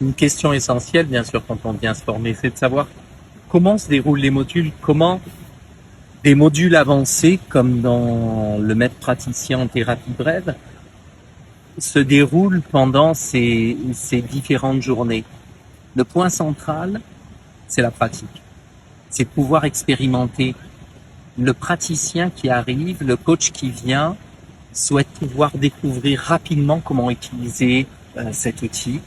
Une question essentielle, bien sûr, quand on vient se former, c'est de savoir comment se déroulent les modules, comment des modules avancés, comme dans le maître praticien en thérapie brève, se déroulent pendant ces différentes journées. Le point central, c'est la pratique. C'est pouvoir expérimenter. Le praticien qui arrive, le coach qui vient, souhaite pouvoir découvrir rapidement comment utiliser cet outil,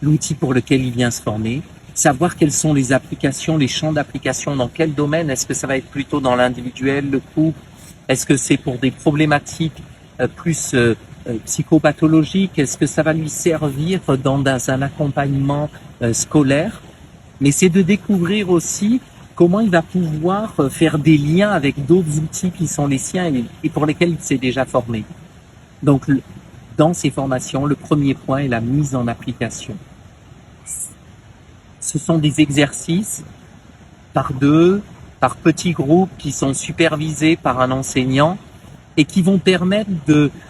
l'outil pour lequel il vient se former, savoir quelles sont les applications, les champs d'application, dans quel domaine, est-ce que ça va être plutôt dans l'individuel, le couple, est-ce que c'est pour des problématiques plus psychopathologiques, est-ce que ça va lui servir dans un accompagnement scolaire, mais c'est de découvrir aussi comment il va pouvoir faire des liens avec d'autres outils qui sont les siens et pour lesquels il s'est déjà formé. Donc, dans ces formations, le premier point est la mise en application. Ce sont des exercices par deux, par petits groupes qui sont supervisés par un enseignant et qui vont permettre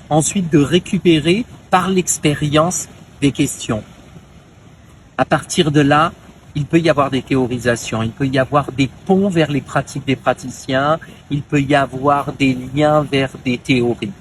ensuite de récupérer par l'expérience des questions. À partir de là, il peut y avoir des théorisations, il peut y avoir des ponts vers les pratiques des praticiens, il peut y avoir des liens vers des théories.